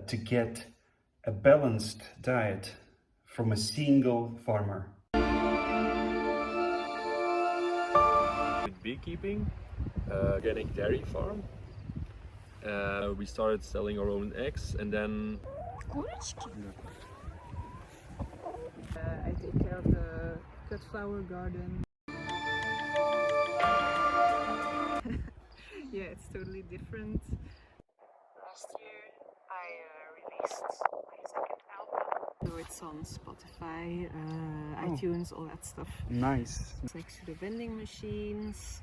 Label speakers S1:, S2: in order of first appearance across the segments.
S1: to get a balanced diet from a single farmer.
S2: With beekeeping, organic dairy farm. We started selling our own eggs, and then
S3: I take care of the cut flower garden. Yeah, it's totally different. Last year I released my second album. So it's on Spotify, iTunes, all that stuff.
S1: Nice.
S3: Next to the vending machines.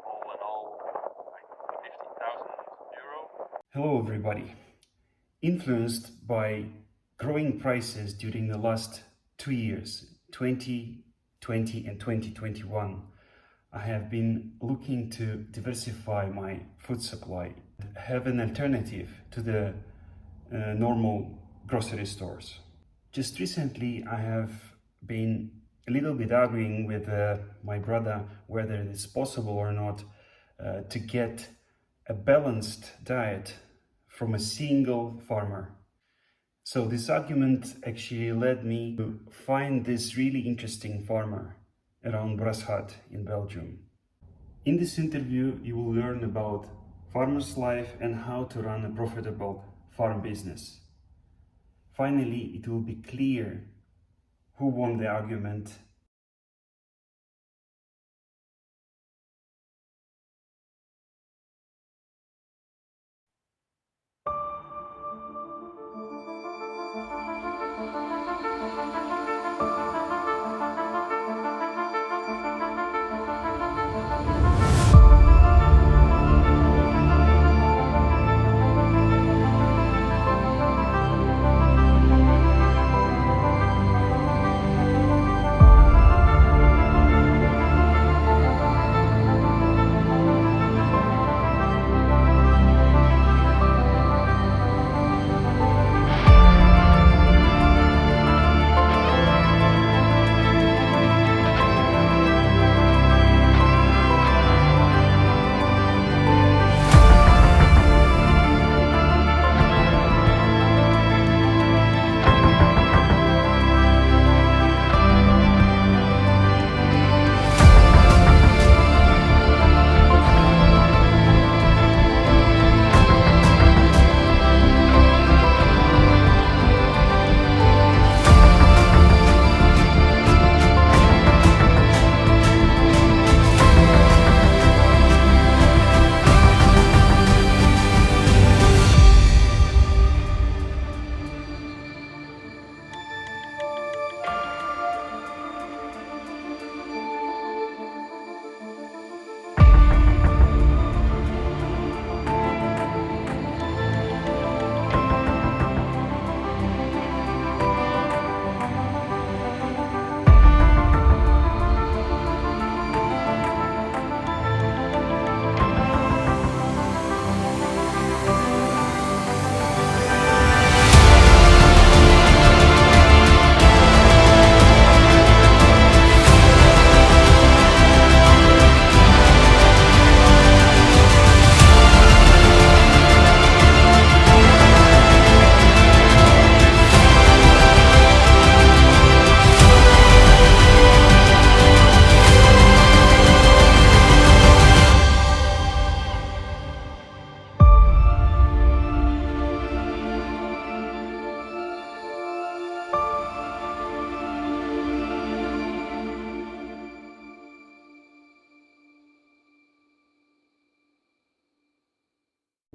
S2: all in all, like 50,000 euro.
S1: Hello everybody. Influenced by growing prices during the last 2 years, 2020 and 2021, I have been looking to diversify my food supply, have an alternative to the normal grocery stores. Just recently I have been a little bit arguing with my brother whether it's possible or not to get a balanced diet from a single farmer. So this argument actually led me to find this really interesting farmer around Brashat in Belgium. In this interview, you will learn about farmer's life and how to run a profitable farm business. Finally, it will be clear who won the argument.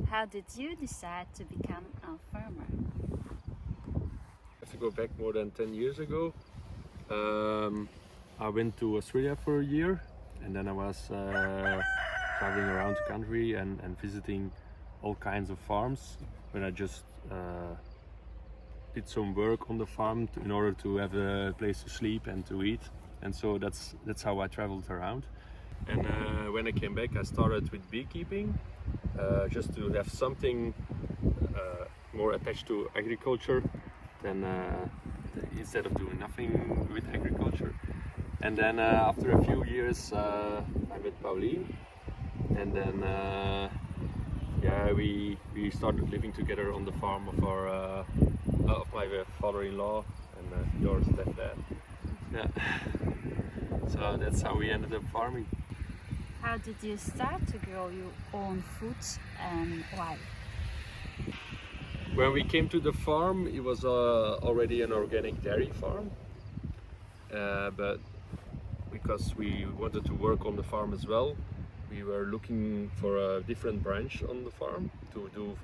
S4: How did you decide to become a farmer?
S2: I have to go back more than 10 years ago. I went to Australia for a year, and then I was traveling around the country and visiting all kinds of farms, when I just did some work on the farm in order to have a place to sleep and to eat. And so that's how I traveled around. And when I came back, I started with beekeeping, just to have something more attached to agriculture than instead of doing nothing with agriculture. And then after a few years, I met Paulien, and then we started living together on the farm of our of my father-in-law and your stepdad. Yeah. So that's how we ended up farming.
S4: How did you start to grow your own food and why?
S2: When we came to the farm, it was already an organic dairy farm, but because we wanted to work on the farm as well, we were looking for a different branch on the farm to do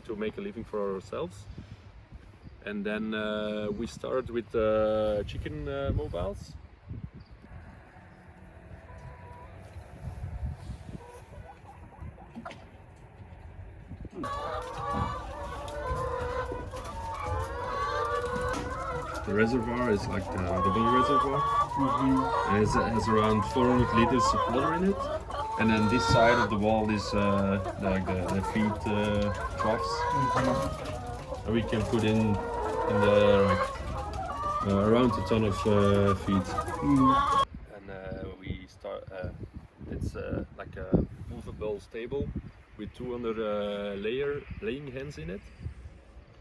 S2: to make a living for ourselves. And then we started with chicken mobiles. The reservoir is like the double reservoir. And it has around 400 liters of water in it. And then this side of the wall is like the feed troughs. And we can put in the around a ton of feed. And we start. It's like a movable stable with 200 laying hens in it.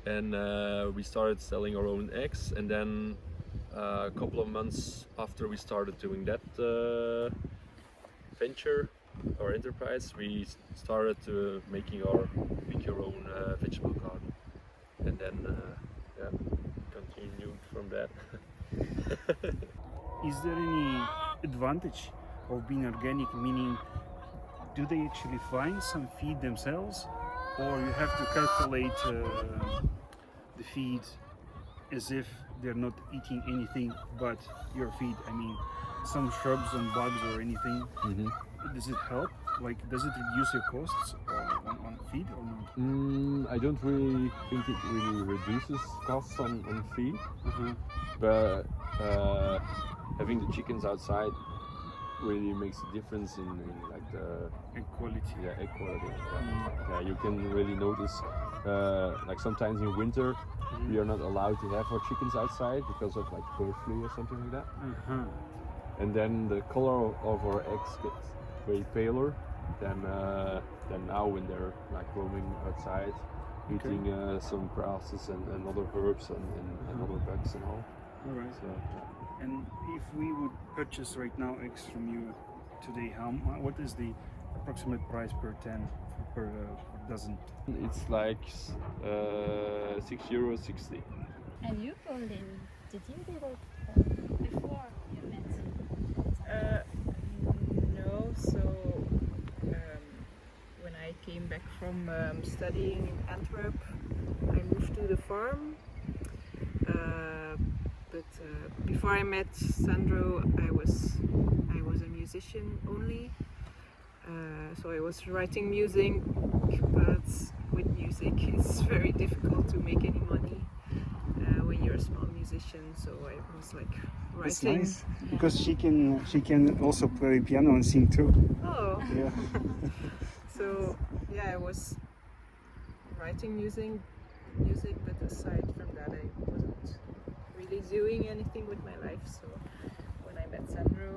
S2: And we started selling our own eggs, and then a couple of months after we started doing that venture or enterprise, we started making our your own vegetable garden, and then yeah, continued from that.
S1: Is there any advantage of being organic? Meaning, do they actually find some feed themselves, or you have to calculate the feed as if they're not eating anything but your feed? I mean, some shrubs and bugs or anything. Does it help? Like, does it reduce your costs on feed or not?
S2: I don't really think it really reduces costs on feed, but having the chickens outside really makes a difference in like the
S1: And quality.
S2: egg quality. Yeah, you can really notice like sometimes in winter we are not allowed to have our chickens outside because of like bird flu or something like that. And then the color of our eggs gets way paler than now when they're like roaming outside, eating some grasses and other herbs and other bugs and all.
S1: All right.
S2: So,
S1: And if we would purchase right now eggs from you today, what is the approximate price per dozen?
S2: it's like €6.60.
S4: And you, Paulien, did you do that before you met?
S3: No, so when I came back from studying in Antwerp, I moved to the farm. But before I met Sandro, I was a musician only. So I was writing music, but with music it's very difficult to make any money when you're a small musician. So I was like writing.
S1: That's nice because she can also play piano and sing too.
S3: Oh,
S1: Yeah.
S3: so yeah, I was writing music, but aside from that, I wasn't really doing anything with my life. So when I met Sandro,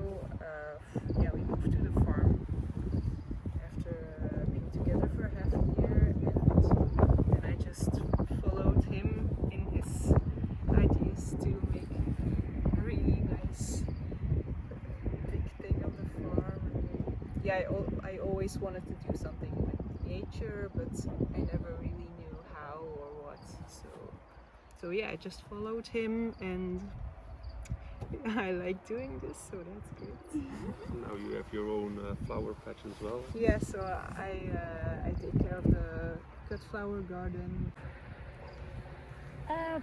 S3: yeah, we moved to the farm after being together for half a year, and I just followed him in his ideas to make a really nice big thing on the farm. Yeah, I always wanted to do something with nature, but I never really knew how or what. So yeah, I just followed him, and I like doing this, so that's good.
S2: Now you have your own flower patch as well.
S3: Yeah, so I take care of the cut flower garden.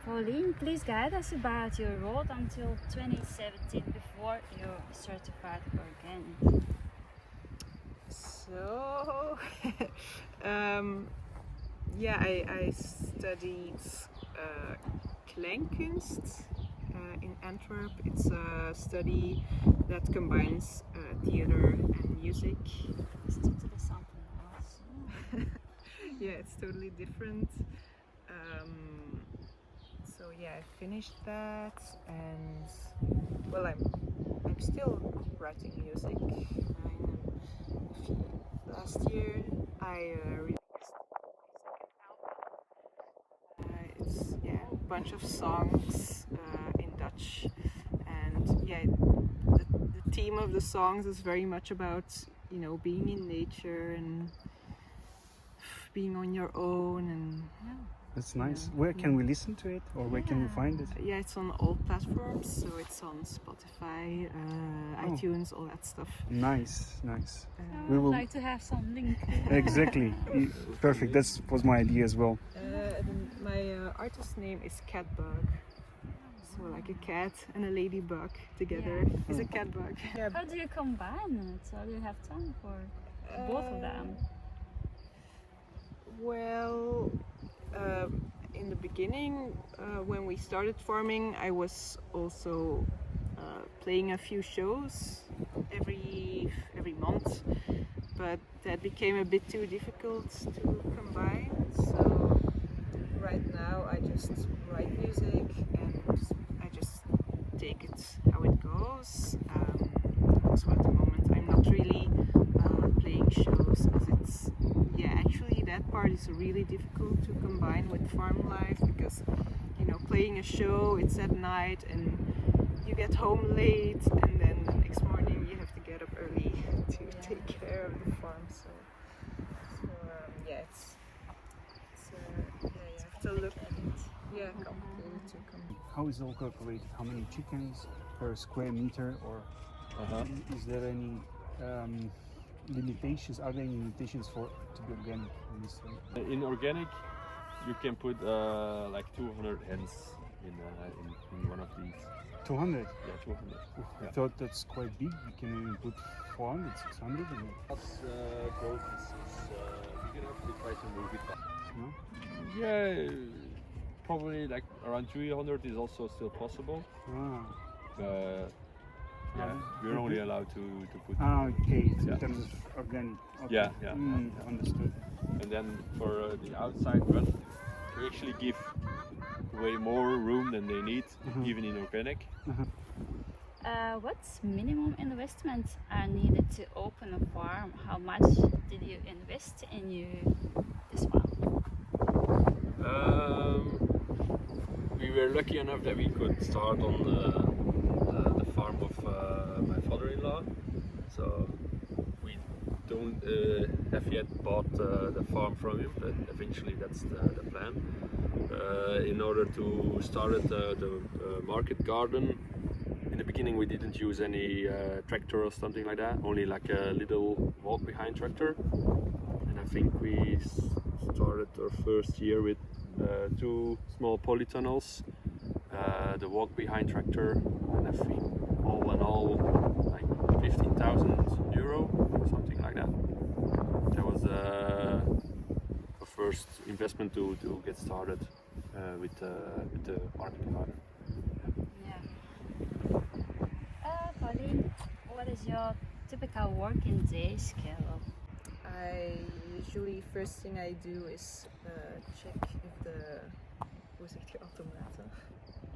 S4: Paulien, please guide us about your road until 2017 before you're certified organic.
S3: So, yeah, I studied Kleinkunst in Antwerp. It's a study that combines theater and music.
S4: Is it something else?
S3: Yeah, it's totally different. So yeah, I finished that, and well, I'm still writing music. Last year I released bunch of songs in Dutch, and yeah, the theme of the songs is very much about, you know, being in nature and being on your own, and
S1: That's nice.
S3: Yeah.
S1: Where can we listen to it, or where can we find it?
S3: yeah, it's on all platforms, so it's on Spotify, iTunes, all that stuff.
S1: Nice, nice.
S4: I
S1: We
S4: would
S1: will-
S4: like to have some link.
S1: Exactly. Perfect. That was my idea as well.
S3: My artist name is Catbug. So like a cat and a ladybug together is a catbug. Yeah.
S4: How do you combine it? How do you have time for both of them?
S3: Well, in the beginning, when we started farming, I was also playing a few shows every month, but that became a bit too difficult to combine. So right now, I just write music and I just take it how it goes. So at the moment, I'm not really playing shows, as it's actually that part is really difficult to combine with farm life, because you know, playing a show, it's at night and you get home late, and then the next morning you have to get up early to take care of the farm. So yeah, it's you have to look complicated to come.
S1: How is it all calculated? How many chickens per square meter, or is there any limitations? Are there any limitations to be organic in this way?
S2: In organic, you can put like 200 hens in one of these.
S1: 200?
S2: Yeah, 200.
S1: I thought that's quite big. You can even put 400, 600.
S2: As growth is big enough, we try to move it back.
S1: No?
S2: Yeah, probably like around 300 is also still possible. Yeah, we're only allowed to put.
S1: Okay, in
S2: Yeah.
S1: terms of organic. Okay.
S2: Yeah.
S1: Understood.
S2: And then for the outside run, we actually give way more room than they need, even in organic.
S4: What minimum investments are needed to open a farm? How much did you invest in this farm?
S2: We were lucky enough that we could start on the farm of my father-in-law. So we don't have yet bought the farm from him, but eventually that's the plan. In order to start the market garden, in the beginning we didn't use any tractor or something like that, only like a little walk-behind tractor. And I think we started our first year with 2 small polytunnels, the walk-behind tractor, and I think all in all like 15,000 euro, something like that. That was the first investment to get started with the market garden.
S4: Yeah. Paulien, what is your typical working day schedule?
S3: Usually first thing I do is check if the automaten.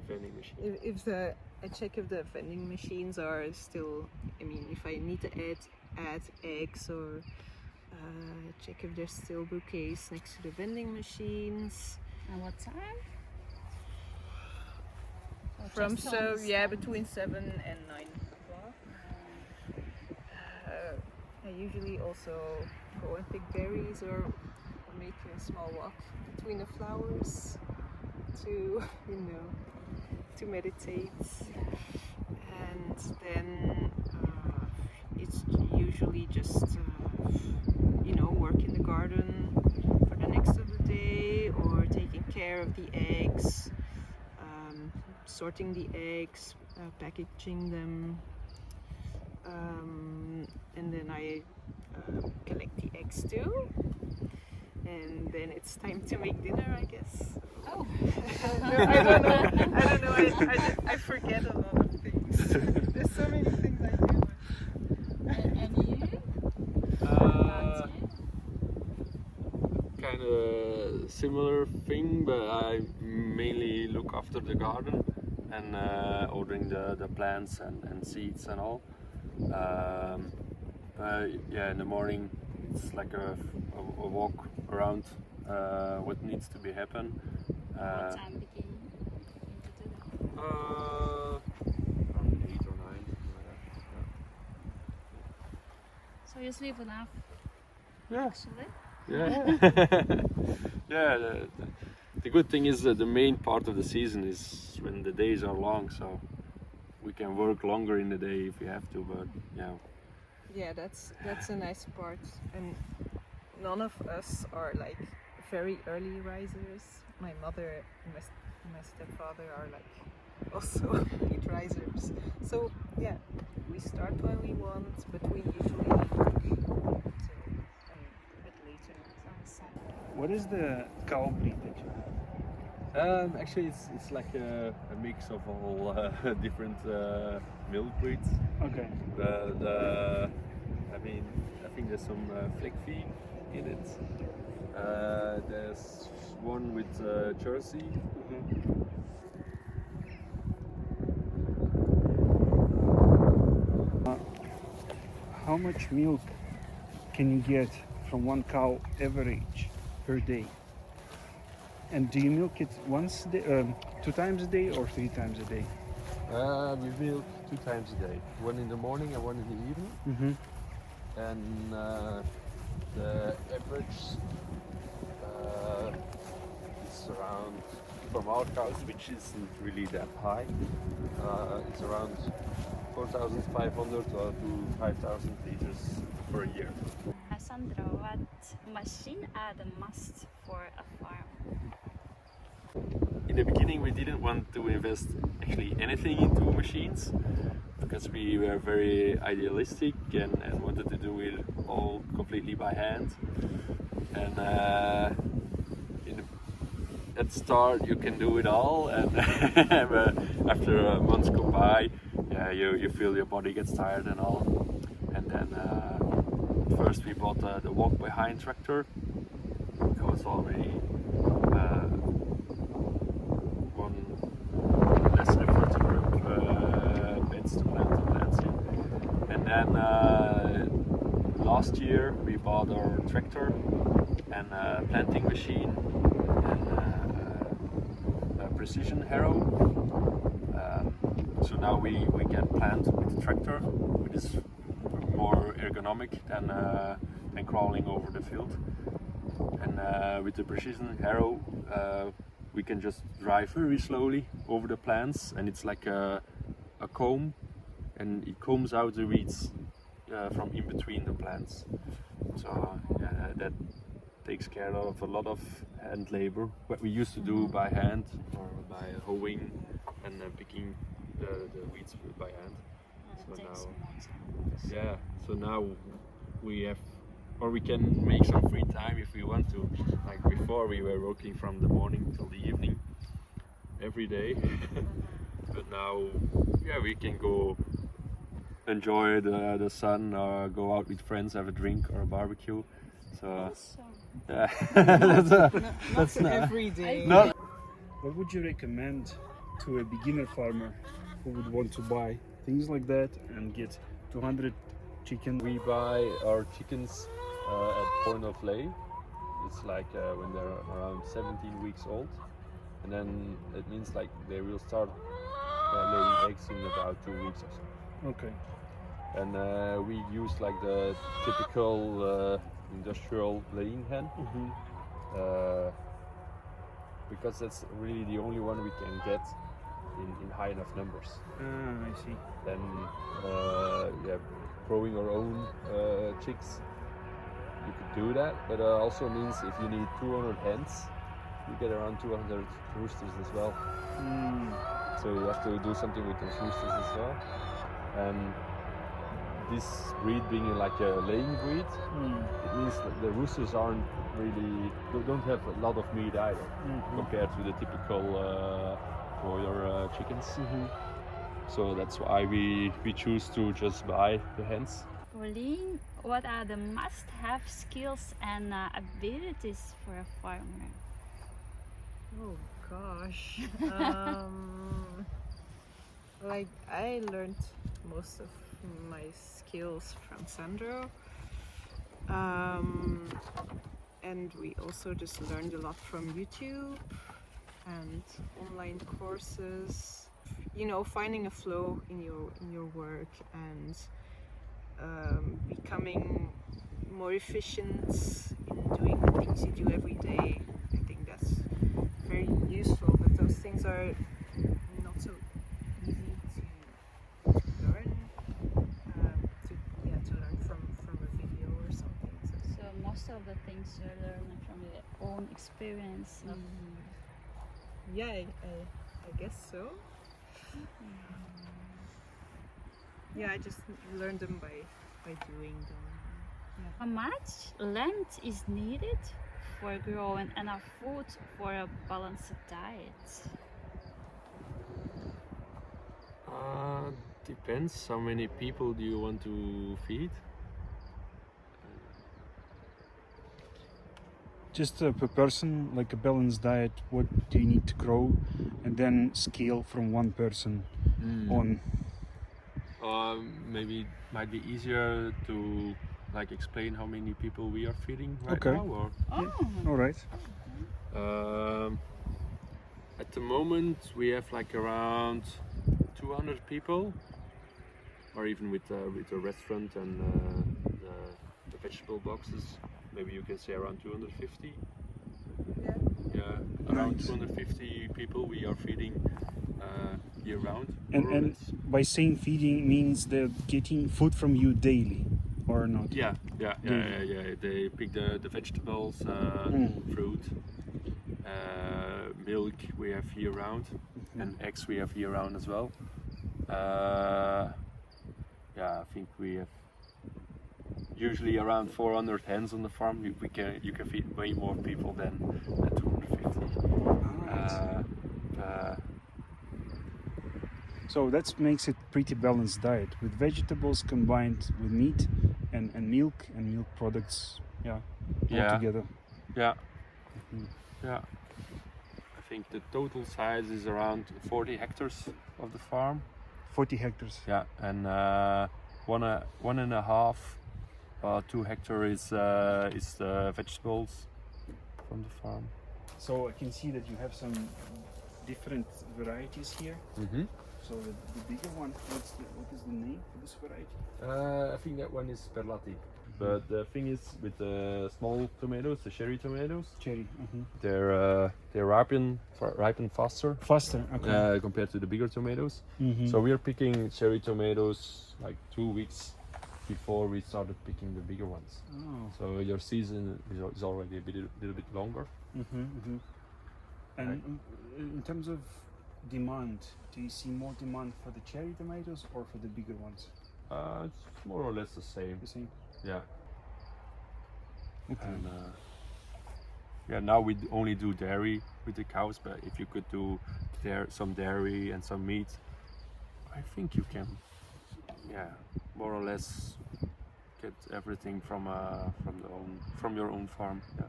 S2: Vending machine.
S3: I check if the vending machines are still, I mean, if I need to add eggs, or check if there's still bouquets next to the vending machines.
S4: And what time? Or
S3: From
S4: just on
S3: between 7 and 9 o'clock. I usually also go and pick berries, or make a small walk between the flowers to to meditate. And then it's usually just work in the garden for the next of the day, or taking care of the eggs, sorting the eggs, packaging them, and then I collect the eggs too, and then it's time to make dinner, I guess.
S4: Oh.
S3: I don't know. I forget a lot of things. There's so many things I do.
S4: And you?
S2: Kind of similar thing, but I mainly look after the garden and ordering the plants and seeds and all. Yeah, in the morning it's like a walk around what needs to be happen.
S4: What time begin?
S2: Around 8 or 9, something like that.
S4: So you sleep enough,
S2: Yeah.
S4: actually?
S2: Yeah. Yeah. The good thing is that the main part of the season is when the days are long, so we can work longer in the day if we have to. But yeah,
S3: Yeah, that's a nice part. And none of us are like very early risers. My mother and my stepfather are like also late risers. So yeah, we start when we want, but we usually work till a bit later on Saturday.
S1: What is the cow breed that you have?
S2: actually, it's like a mix of all different milk breeds.
S1: Okay.
S2: I mean, I think there's some flick fee in it. There's one with Jersey.
S1: How much milk can you get from one cow average per day? And do you milk it once a day, 2 times a day, or 3 times a day?
S2: We milk 2 times a day, one in the morning and one in the evening.
S1: Mm-hmm.
S2: And the average is around, from our cows, which isn't really that high, it's around 4,500 to 5,000 liters per year.
S4: Sandro, what machine are the must for a farm?
S2: In the beginning, we didn't want to invest actually anything into machines because we were very idealistic and wanted to do it all completely by hand. And at the start, you can do it all, and after months go by, yeah, you feel your body gets tired and all. And then first we bought the walk-behind tractor. It was already one less effort to grab beds to plant the plants in. And then last year we bought our tractor and a planting machine and a precision harrow. So now we can plant with the tractor, which is more ergonomic than crawling over the field. And with the precision harrow, we can just drive very slowly over the plants, and it's like a comb, and it combs out the weeds from in between the plants. So that takes care of a lot of hand labor, what we used to do by hand or by hoeing and picking the weeds by hand. So now we have, or we can make some free time if we want to. Like before, we were working from the morning till the evening every day, but now, yeah, we can go enjoy the sun, or go out with friends, have a drink or a barbecue. So
S4: Awesome.
S2: yeah,
S3: Not every day.
S2: not.
S1: What would you recommend to a beginner farmer who would want to buy things like that and get 200 chicken?
S2: We buy our chickens at point of lay. It's like when they're around 17 weeks old, and then it means like they will start laying eggs in about 2 weeks or so.
S1: Okay.
S2: And we use like the typical industrial laying hen, because that's really the only one we can get in high enough numbers.
S1: I see.
S2: Then growing our own chicks, you could do that, but also means if you need 200 hens, you get around 200 roosters as well. So you have to do something with those roosters as well. And this breed being like a laying breed, it means that the roosters don't have a lot of meat either, compared to the typical broiler chickens. So that's why we choose to just buy the hens.
S4: Paulien, what are the must-have skills and abilities for a farmer?
S3: Oh gosh. Like I learned most of my skills from Sandro. And we also just learned a lot from YouTube and online courses. finding a flow in your work and becoming more efficient in doing the things you do every day. I think that's very useful, but those things are not so easy to learn. To learn from a video or something.
S4: So most of the things you're learning from your own experience. Of
S3: Yeah, I guess so. Yeah, I just learned them by doing them. Yeah.
S4: How much land is needed for growing enough food for a balanced diet?
S2: Depends how many people do you want to feed.
S1: Just per person, like a balanced diet, what do you need to grow, and then scale from one person on.
S2: Maybe it might be easier to like explain how many people we are feeding right
S1: Okay.
S2: now, or
S1: All right.
S2: at the moment we have like around 200 people, or even with the restaurant and the vegetable boxes, maybe you can say around 250. Yeah, around
S1: Nice.
S2: 250 people we are feeding year round.
S1: And by saying feeding means they're getting food from you daily, or not?
S2: Yeah. They pick the vegetables, fruit, milk we have year round, and eggs we have year round as well. I think we have usually around 400 hens on the farm. You can feed way more people than 250.
S1: So that makes it pretty balanced diet with vegetables combined with meat and milk products. All together.
S2: Yeah. Yeah. I think the total size is around 40 hectares of the farm.
S1: 40 hectares.
S2: Yeah, and 1.5, 2 hectares is vegetables from the farm.
S1: So I can see that you have some different varieties here.
S2: Mm-hmm.
S1: So the bigger one, what is the name for this variety?
S2: I think that one is Perlati. But the thing is, with the small tomatoes, the cherry tomatoes,
S1: Cherry.
S2: they ripen faster.
S1: Faster. Okay.
S2: Compared to the bigger tomatoes.
S1: Mm-hmm.
S2: So we are picking cherry tomatoes like 2 weeks before we started picking the bigger ones.
S1: Oh.
S2: So your season is already a little bit longer.
S1: Mm-hmm, mm-hmm. And in terms of demand, do you see more demand for the cherry tomatoes or for the bigger ones?
S2: It's more or less the same.
S1: The same.
S2: Yeah.
S1: Okay.
S2: And now we only do dairy with the cows, but if you could do some dairy and some meat, I think you can, more or less get everything from your own farm. Yeah.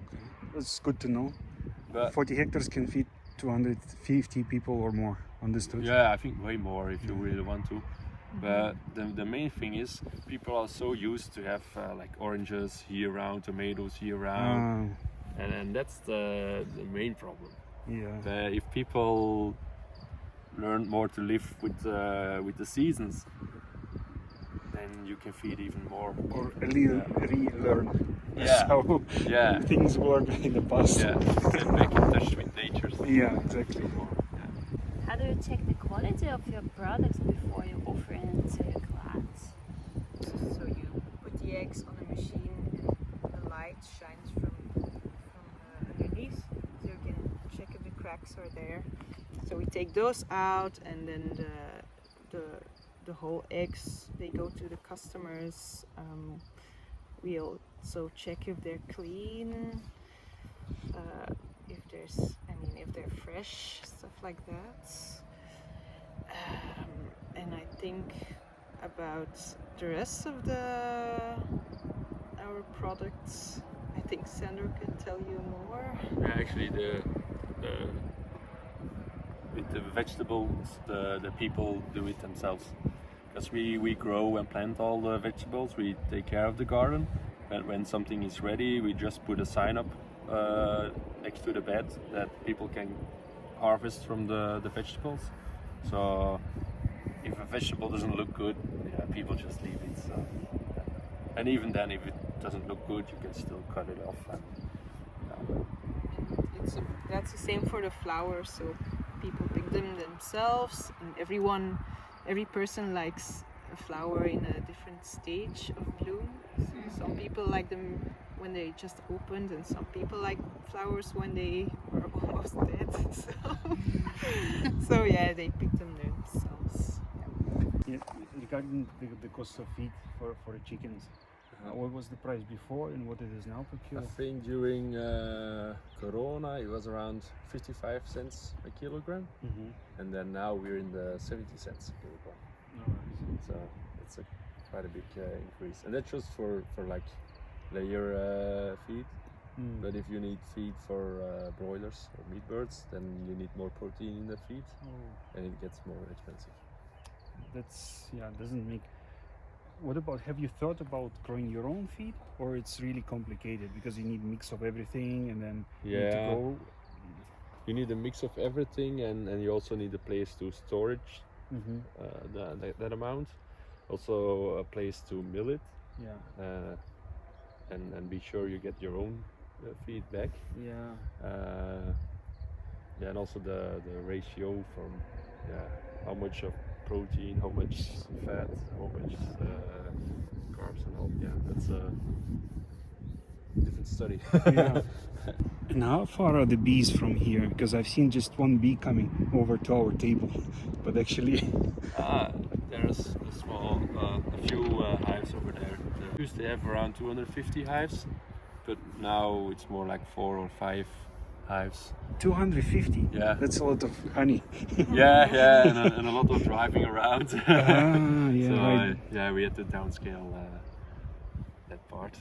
S1: Okay. That's good to know.
S2: But
S1: 40 hectares can feed 250 people or more. Understood?
S2: yeah, I think way more if you really want to. But the main thing is people are so used to have like oranges year round, tomatoes year round, and that's the main problem.
S1: Yeah.
S2: If people learn more to live with the seasons, then you can feed even more.
S1: Or relearn.
S2: Yeah.
S1: How
S2: Yeah.
S1: things worked in the past.
S2: Yeah, get back in touch with nature.
S1: Yeah, exactly.
S4: How do you check the quality of your products before you offer it to your clients?
S3: So you put the eggs on a machine and the light shines from underneath, so you can check if the cracks are there. So we take those out, and then the whole eggs, they go to the customers. We also check if they're clean, if they're fresh, stuff like that. And I think about the rest of our products, I think Sandro can tell you more.
S2: Yeah, actually with the vegetables, the people do it themselves. Because we grow and plant all the vegetables, we take care of the garden, and when something is ready, we just put a sign up next to the bed that people can harvest from the vegetables. So if a vegetable doesn't look good, yeah, people just leave it. So, and even then, if it doesn't look good, you can still cut it off. And,
S3: That's the same for the flowers. So people pick them themselves, and every person likes a flower in a different stage of bloom. So some people like them when they just opened, and some people like flowers when they are almost dead. So yeah, they pick them themselves.
S1: Yeah, regarding the cost of feed for the chickens, what was the price before and what it is now per
S2: I
S1: kilo?
S2: think during Corona it was around 55 cents a kilogram, and then now we're in the 70 cents a kilogram. So it's quite a big increase, and that's just for like layer feed. But if you need feed for broilers or meat birds, then you need more protein in the feed, and it gets more expensive.
S1: Doesn't make. What about, have you thought about growing your own feed, or it's really complicated because you need a mix of everything and then you need to grow?
S2: You need a mix of everything, and you also need a place to storage that amount. Also a place to mill it. And be sure you get your own feed back. And also the ratio from how much of protein, how much fat, how much carbs and all. That's a different study.
S1: And how far are the bees from here? Because I've seen just one bee coming over to our table, but actually
S2: there's a few hives over there. We used to have around 250 hives, but now it's more like 4 or 5 hives.
S1: 250?
S2: Yeah.
S1: That's a lot of honey.
S2: and a lot of driving around.
S1: Right.
S2: We had to downscale that part.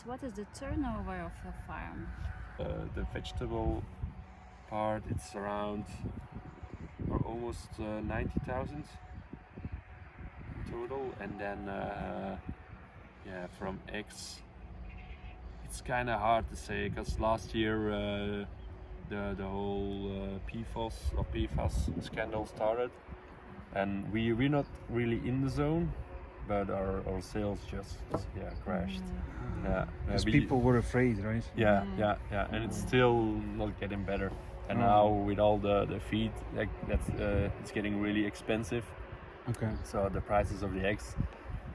S4: What is the turnover of a farm?
S2: The vegetable part, it's around or almost 90,000 total, and then from eggs, it's kind of hard to say because last year the whole PFAS scandal started, and we're not really in the zone, but our sales just crashed.
S1: Because people were afraid, right?
S2: And it's still not getting better. And now with all the feed, it's getting really expensive.
S1: Okay.
S2: So the prices of the eggs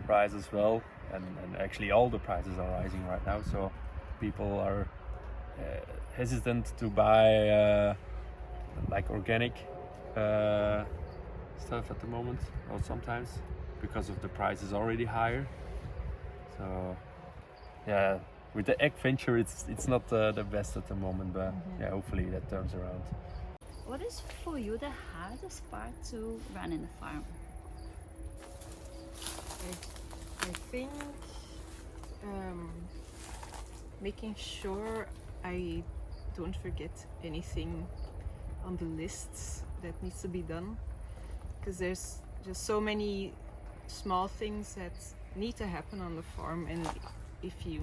S2: rise as well, and actually all the prices are rising right now. So people are hesitant to buy like organic stuff at the moment, or sometimes because of the price is already higher. So with the egg venture, it's not the best at the moment, but hopefully that turns around.
S4: What is for you the hardest part to run in the farm?
S3: I think making sure I don't forget anything on the lists that needs to be done, because there's just so many small things that need to happen on the farm, and if you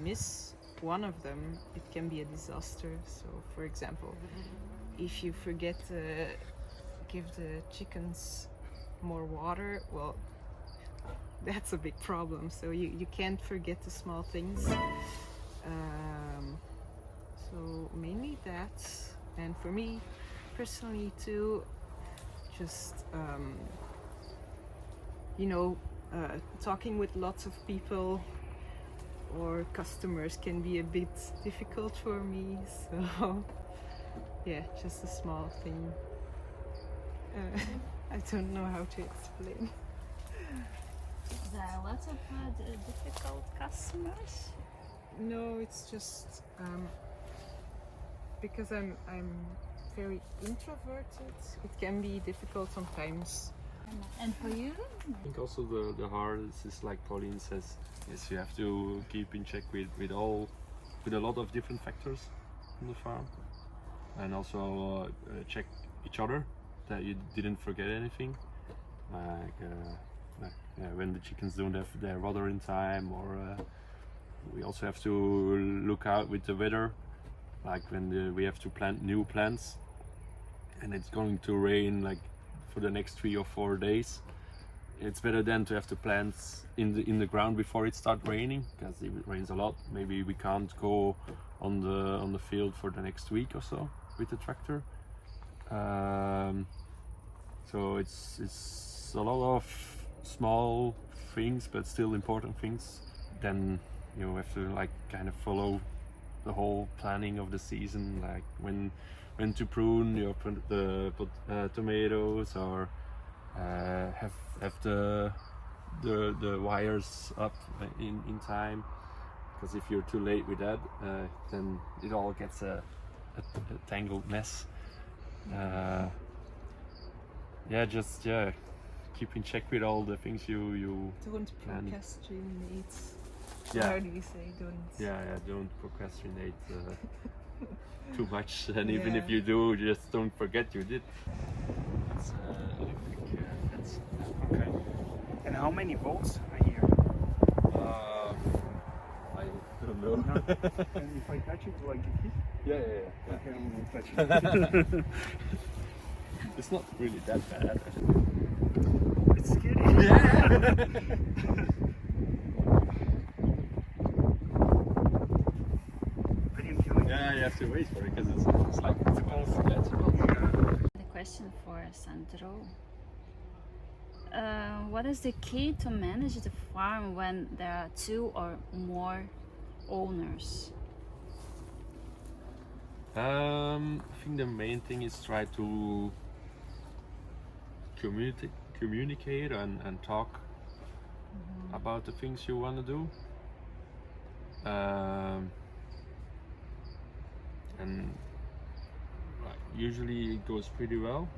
S3: miss one of them, it can be a disaster. So for example, if you forget to give the chickens more water, well, that's a big problem. So you can't forget the small things. So mainly that, and for me personally too, just talking with lots of people or customers can be a bit difficult for me. So just a small thing. I don't know how to explain.
S4: There are lots of difficult customers.
S3: No, it's just because I'm very introverted. It can be difficult sometimes.
S4: And for you?
S2: I think also the hardest is, like Paulien says, is you have to keep in check with a lot of different factors on the farm, and also check each other that you didn't forget anything, like when the chickens don't have their water in time, or we also have to look out with the weather, like when we have to plant new plants and it's going to rain like for the next 3 or 4 days. It's better then to have the plants in the ground before it starts raining, because if it rains a lot, maybe we can't go on the field for the next week or so with the tractor. So it's a lot of small things, but still important things. Then you have to like kind of follow the whole planning of the season, like when to prune your tomatoes, or have the wires up in time. Because if you're too late with that, then it all gets a tangled mess. Keep in check with all the things you
S3: Don't
S2: plan.
S3: procrastinate.
S2: Yeah.
S3: How do you say don't?
S2: Don't procrastinate too much, and even if
S3: Yeah.
S2: you do, just don't forget you did. That's electric fence.
S1: Okay. And how many volts are here?
S2: I don't know.
S1: And if I touch it, like it hit?
S2: Yeah.
S1: Okay, I'm gonna touch it.
S2: It's not really that bad.
S1: It's scary. I didn't feel it.
S2: Yeah, you have to wait for it because it's like it's a pulse. Yeah, it's a pulse.
S4: The question for Sandro. What is the key to manage the farm when there are 2 or more owners?
S2: I think the main thing is try to communicate and talk about the things you want to do. And usually it goes pretty well.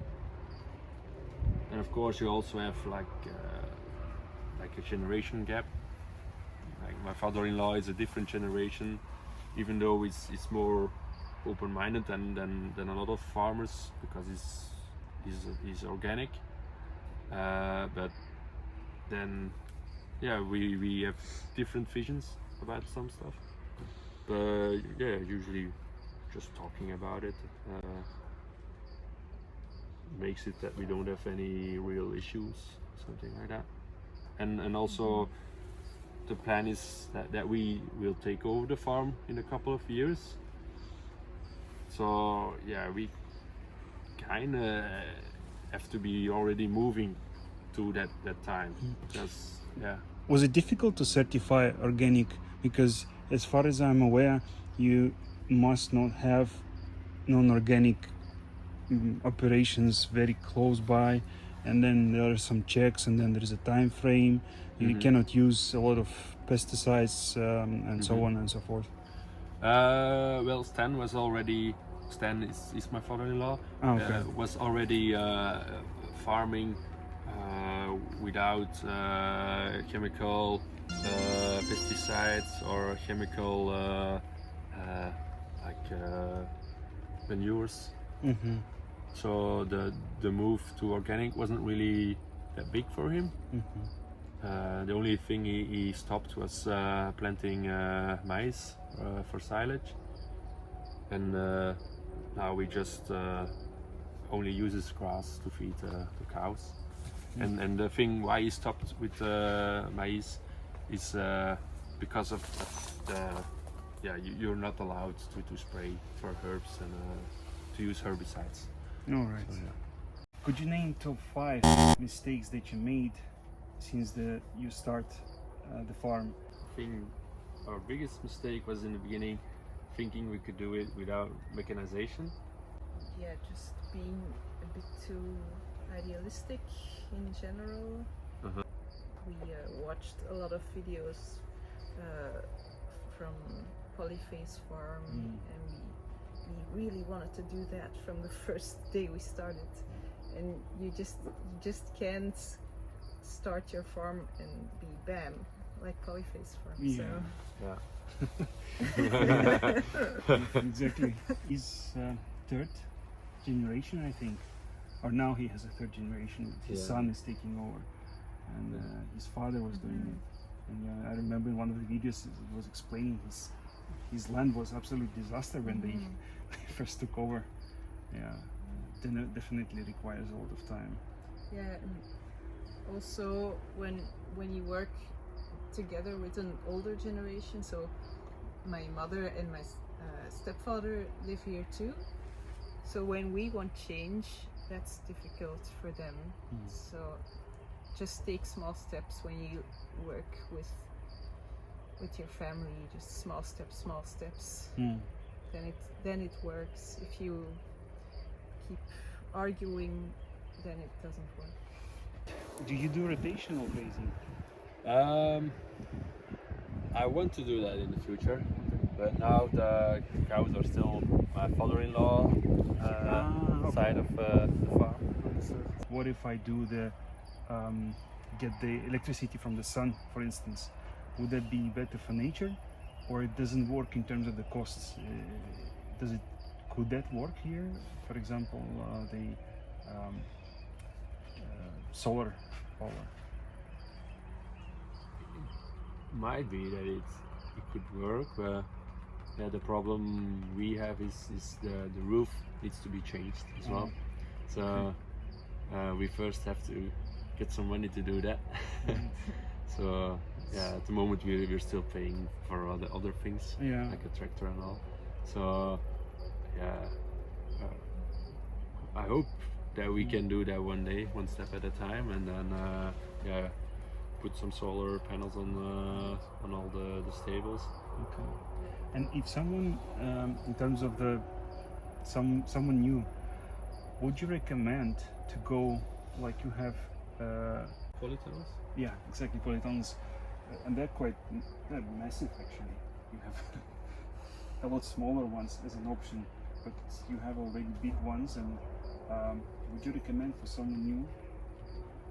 S2: And of course you also have like a generation gap. Like my father-in-law is a different generation, even though it's more open-minded than a lot of farmers, because he's organic. But then we have different visions about some stuff. But usually just talking about it makes it that we don't have any real issues, something like that. And also the plan is that we will take over the farm in a couple of years. So we kind of have to be already moving to that time. Because
S5: Was it difficult to certify organic? Because as far as I'm aware, you must not have non-organic operations very close by, and then there are some checks, and then there is a time frame. You cannot use a lot of pesticides and so on and so forth.
S2: Well, Stan is my father-in-law.
S5: Okay.
S2: Was already farming without chemical pesticides or chemical manures. So the move to organic wasn't really that big for him. The only thing he stopped was planting maize for silage, and now we just only uses grass to feed the cows. And the thing why he stopped with maize is because of you're not allowed to spray for herbs and to use herbicides.
S5: All right.
S2: So,
S1: Could you name top 5 mistakes that you made since you start the farm?
S2: I think our biggest mistake was in the beginning, thinking we could do it without mechanization.
S3: Yeah, just being a bit too idealistic in general. We watched a lot of videos from Polyphase Farm, and we really wanted to do that from the first day we started. And you just can't start your farm and be bam like Polyphase Farm.
S5: Yeah.
S3: So
S5: Exactly. He's third generation, I think, or now he has a third generation. His son is taking over, and his father was doing it. And I remember in one of the videos he was explaining his land was absolute disaster when they first took over. Yeah, then it definitely requires a lot of time.
S3: Yeah, and also when you work together with an older generation, so my mother and my stepfather live here too. So when we want change, that's difficult for them. So just take small steps when you work with your family. Just small steps, small steps. Then it works. If you keep arguing, then it doesn't work.
S5: Do you do rotational grazing?
S2: I want to do that in the future, but now the cows are still my father-in-law side of the farm.
S5: What if I do the get the electricity from the sun, for instance? Would that be better for nature, or it doesn't work in terms of the costs? Could that work here? For example, the solar power.
S2: Might be that it could work, but yeah, the problem we have is the roof needs to be changed as well. So we first have to get some money to do that. So yeah, at the moment we're still paying for other things, like a tractor and all. So yeah, I hope that we can do that one day, one step at a time, and then yeah, put some solar panels on all the stables.
S5: Okay. And if someone, in terms of someone new, would you recommend to go like you have?
S2: Polytunnels?
S5: Yeah, exactly, polytunnels, and they're massive actually. You have a lot smaller ones as an option, but you have already big ones. And would you recommend for someone new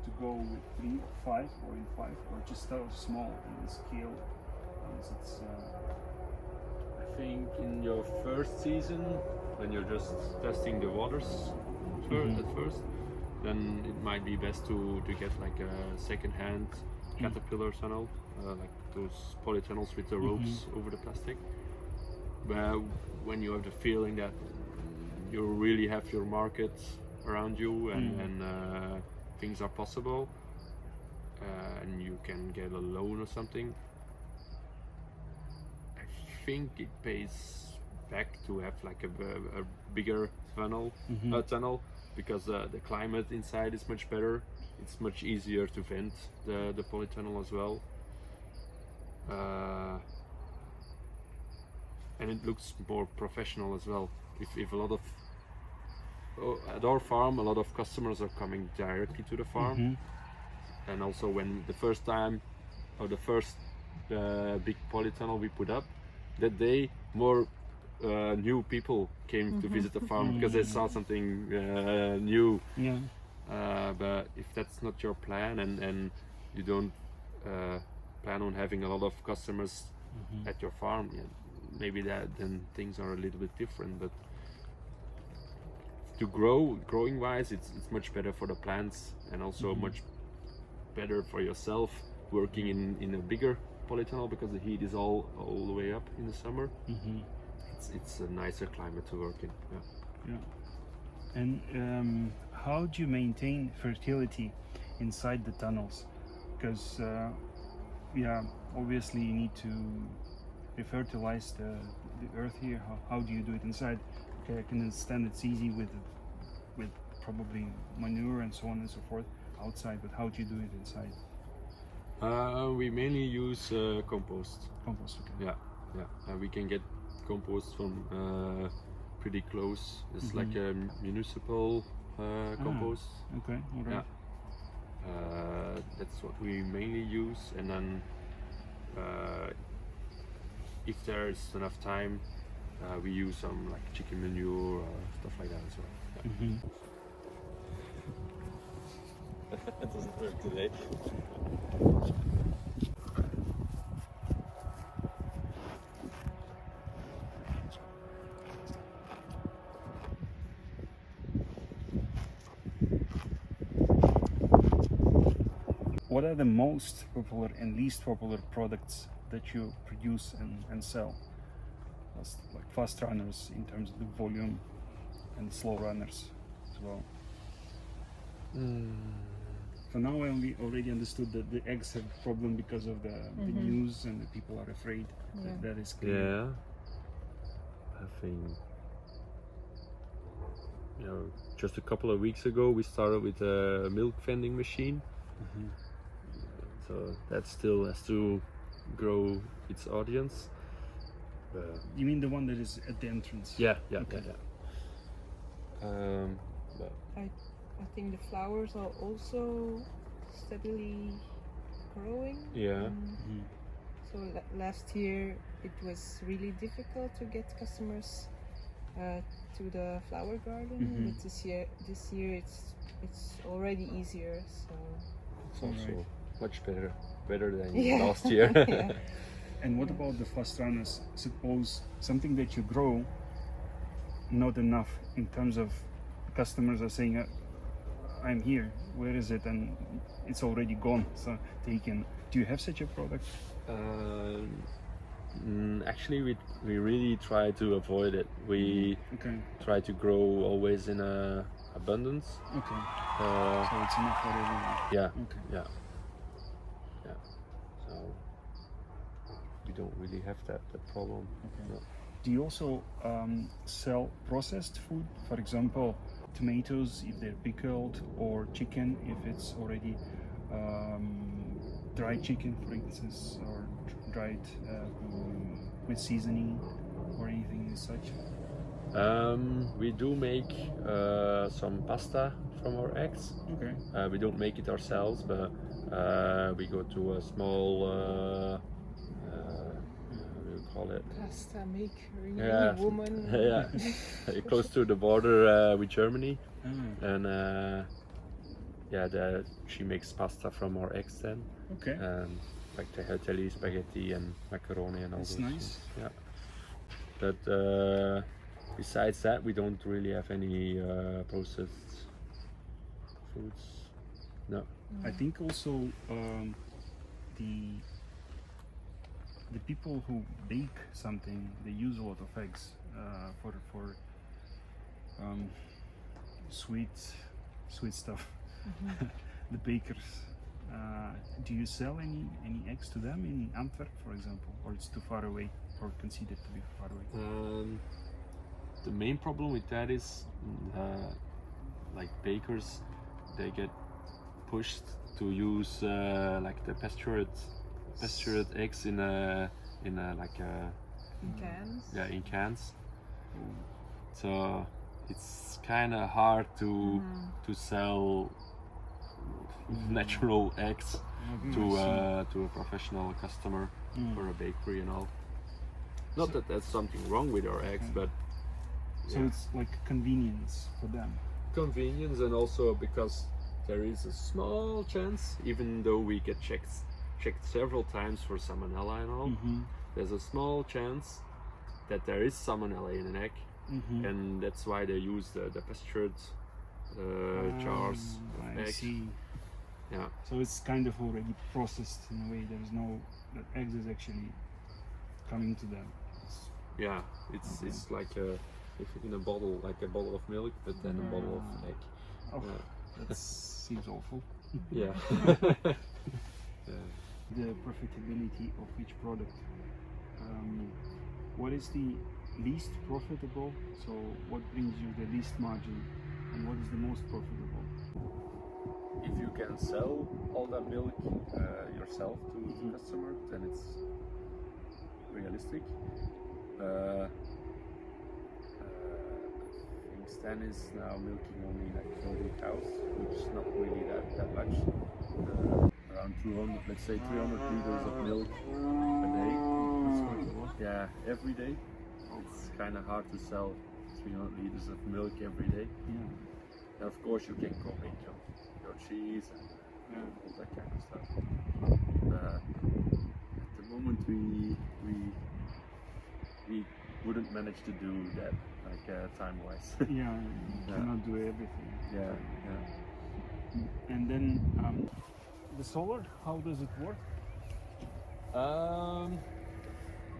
S5: to go with 3 or 5 or in 5, or just start small and scale?
S2: I think in your first season, when you're just testing the waters at first, then it might be best to get like a second-hand caterpillar tunnel, like those polytunnels with the ropes over the plastic. But when you have the feeling that you really have your market around you and things are possible, and you can get a loan or something, I think it pays back to have like a bigger tunnel, because the climate inside is much better. It's much easier to vent the polytunnel as well, and it looks more professional as well. If a lot of at our farm, a lot of customers are coming directly to the farm, and also when the first time or the first big polytunnel we put up, that day more new people came to visit the farm because they saw something new. But if that's not your plan and you don't plan on having a lot of customers at your farm, maybe then things are a little bit different. But to growing wise, it's much better for the plants, and also much better for yourself working in a bigger polytunnel, because the heat is all the way up in the summer. It's a nicer climate to work in.
S5: And how do you maintain fertility inside the tunnels? Because obviously you need to refertilize the earth here. How do you do it inside? Okay, I can understand it's easy with probably manure and so on and so forth outside, but how do you do it inside?
S2: We mainly use compost.
S5: Compost, okay.
S2: Yeah. We can get compost from pretty close. It's like a municipal compost.
S5: Okay, all right.
S2: Yeah. That's what we mainly use, and then if there is enough time, we use some like chicken manure or stuff like that as well. Yeah. It doesn't work today.
S5: What are the most popular and least popular products that you produce and sell? That's like fast runners in terms of the volume, and slow runners as well. For now, I already understood that the eggs have problem because of the news and the people are afraid.
S3: Yeah.
S5: That is clear.
S2: Yeah, I think, just a couple of weeks ago we started with a milk vending machine. So that still has to grow its audience.
S5: You mean the one that is at the entrance?
S2: Yeah.
S5: Okay.
S2: But
S3: I think the flowers are also steadily growing.
S2: yeah,
S3: So last year it was really difficult to get customers to the flower garden, but this year it's already easier. So
S2: it's also
S5: Alright.
S2: much better than
S3: Yeah.
S2: last year.
S3: Yeah.
S5: And what about the fast runners? Suppose something that you grow, not enough in terms of customers are saying, I'm here, where is it? And it's already gone, so taken. Do you have such a product?
S2: Actually, we really try to avoid it. We
S5: Okay,
S2: try to grow always in abundance.
S5: okay.
S2: Uh,
S5: So it's enough for everyone.
S2: yeah,
S5: Okay.
S2: yeah. So we don't really have that problem.
S5: Okay.
S2: No.
S5: Do you also sell processed food? For example, tomatoes if they're pickled, or chicken if it's already dried chicken, for instance, or dried with seasoning or anything as such?
S2: We do make some pasta from our eggs.
S5: Okay.
S2: We don't make it ourselves, but we go to a small call it.
S3: Pasta maker,
S2: Yeah,
S3: woman.
S2: yeah, close to the border with Germany,
S5: Ah,
S2: and she makes pasta from our eggs then,
S5: okay.
S2: like tagliatelle, spaghetti, and macaroni, and all
S5: That's
S2: those
S5: nice.
S2: things. Yeah, but besides that, we don't really have any processed foods. No.
S5: I think also the people who bake something, they use a lot of eggs for sweet stuff. The bakers. Do you sell any eggs to them in Antwerp, for example, or it's too far away, or considered to be far away?
S2: The main problem with that is, like bakers, they get pushed to use like the pastured eggs in like
S3: In cans.
S2: yeah, in cans. So it's kind of hard to sell natural eggs to a professional customer or a bakery and all. Not that there's something wrong with our eggs, but
S5: So it's like convenience for them.
S2: convenience, and also because there is a small chance, even though we get checked several times for salmonella and all, there's a small chance that there is salmonella in an egg, and that's why they use the pastured jars of
S5: I
S2: eggs.
S5: see.
S2: Yeah.
S5: So it's kind of already processed in a way. There's no that eggs is actually coming to them.
S2: Yeah, it's like if in a bottle, like a bottle of milk, but then a bottle of egg.
S5: Oh,
S2: Yeah.
S5: that seems awful.
S2: Yeah.
S5: The profitability of each product. What is the least profitable? So what brings you the least margin, and what is the most profitable?
S2: If you can sell all that milk yourself to the customer, then it's realistic. I think Stan is now milking only like 30 cows, which is not really that much. Around 200, let's say 300 liters of milk a day.
S5: That's quite a lot.
S2: Yeah, every day. It's kind of hard to sell 300 liters of milk every day.
S5: Yeah.
S2: And of course, you can go make your cheese and all that kind of stuff. At the moment, we wouldn't manage to do that, like time-wise.
S5: Yeah, you cannot do everything.
S2: Yeah.
S5: And then the solar, how does it work?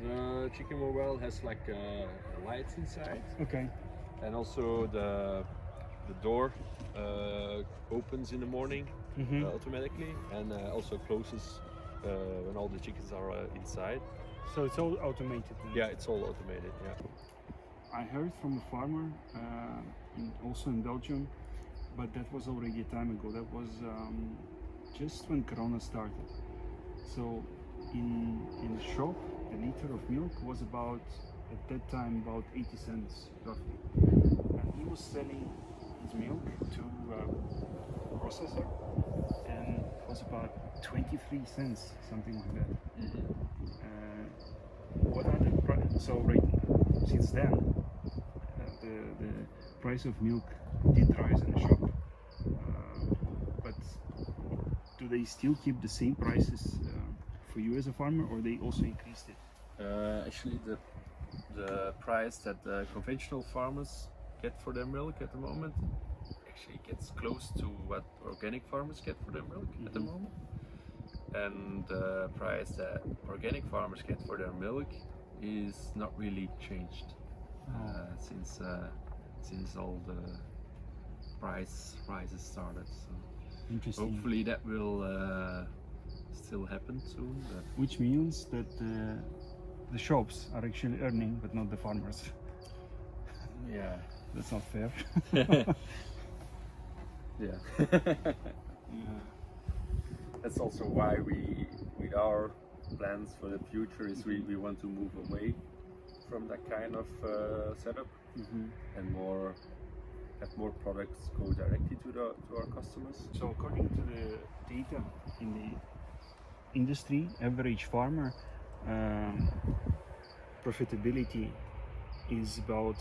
S2: The chicken well has like lights inside,
S5: Okay.
S2: and also the the door opens in the morning automatically, and also closes when all the chickens are inside.
S5: So it's all automated. Then.
S2: Yeah, it's all automated. Yeah.
S5: I heard from a farmer, also in Belgium, but that was already a time ago. That was just when Corona started. So in the shop, the liter of milk was about, at that time, about 80 cents roughly. And he was selling his milk to a processor, and it was about 23 cents, something like that. What are the so right since then the price of milk did rise in the shop, but do they still keep the same prices for you as a farmer, or they also increased it?
S2: Actually, the price that conventional farmers get for their milk at the moment actually gets close to what organic farmers get for their milk at the moment. And the price that organic farmers get for their milk is not really changed since all the price rises started. So
S5: Interesting.
S2: hopefully that will still happen soon. But
S5: Which means that the shops are actually earning, but not the farmers.
S2: yeah,
S5: That's not fair.
S2: yeah.
S5: Yeah.
S2: That's also why we, with our plans for the future, is we want to move away from that kind of setup and have more products go directly to our customers.
S5: So according to the data in the industry, average farmer profitability is about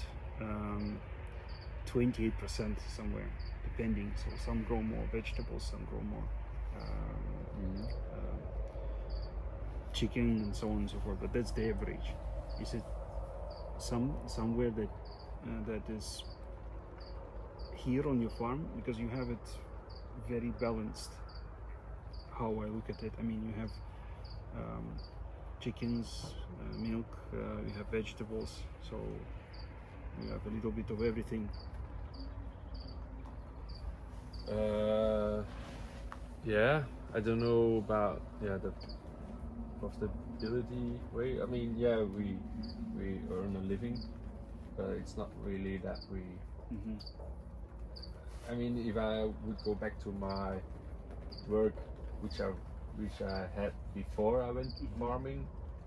S5: 28% somewhere, depending. So some grow more vegetables, some grow more chicken, and so on and so forth. But that's the average. Is it somewhere that that is here on your farm, because you have it very balanced? How I look at it, I mean, you have chickens, milk, you have vegetables, so you have a little bit of everything.
S2: Yeah, I don't know about the profitability way. I mean, yeah, we earn a living, but it's not really that we. I mean, if I would go back to my work, which I had before I went farming,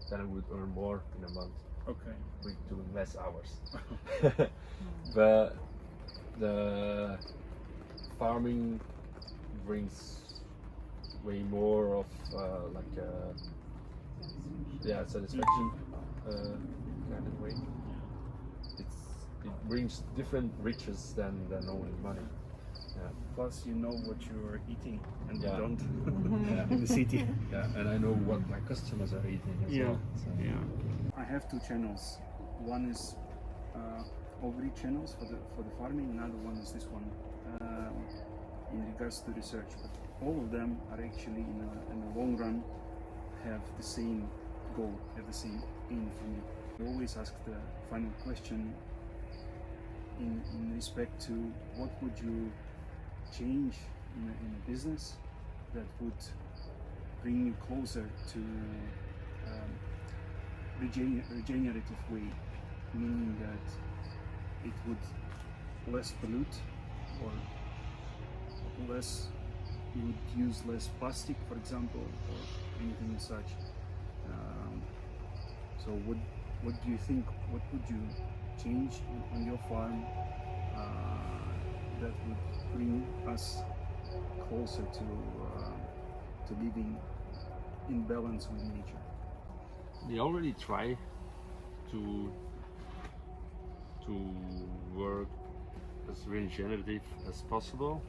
S2: then I would earn more in a month.
S5: Okay.
S2: With doing less hours. But the farming brings way more of satisfaction kind of way. It brings different riches than only money. Yeah.
S5: Plus, you know what you're eating, and you
S2: Yeah.
S5: don't
S2: Yeah.
S5: in the city.
S2: Yeah, and I know what my customers are eating as well. So.
S5: Yeah. I have two channels. One is ovary channels for the farming. Another one is this one in regards to research. But all of them are actually in the long run have the same goal, have the same aim for me. I always ask the final question in respect to what would you change in a business that would bring you closer to regenerative way, meaning that it would less pollute, or less, you would use less plastic, for example, or anything as such. So what do you think, what would you change on your farm that would bring us closer to living in balance with nature?
S2: We already try to work as regenerative as possible,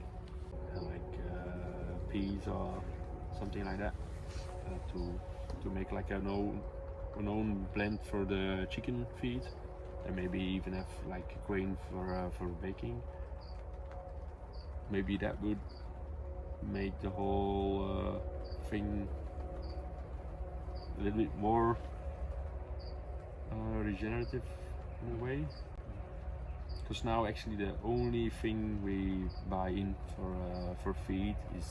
S2: like peas or something like that, to make like an own blend for the chicken feed, and maybe even have like grain for baking. Maybe that would make the whole thing a little bit more regenerative in a way. Because now actually the only thing we buy in for feed is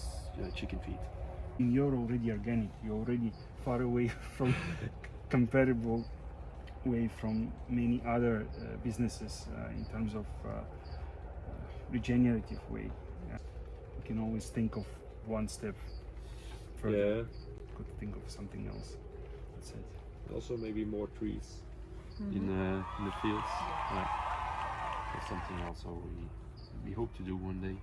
S2: chicken feed.
S5: You're already organic. You're already far away from comparable way from many other businesses in terms of regenerative way. You can always think of one step further.
S2: Yeah.
S5: Could think of something else. That's it.
S2: Also maybe more trees in the fields. That's something also we hope to do one day.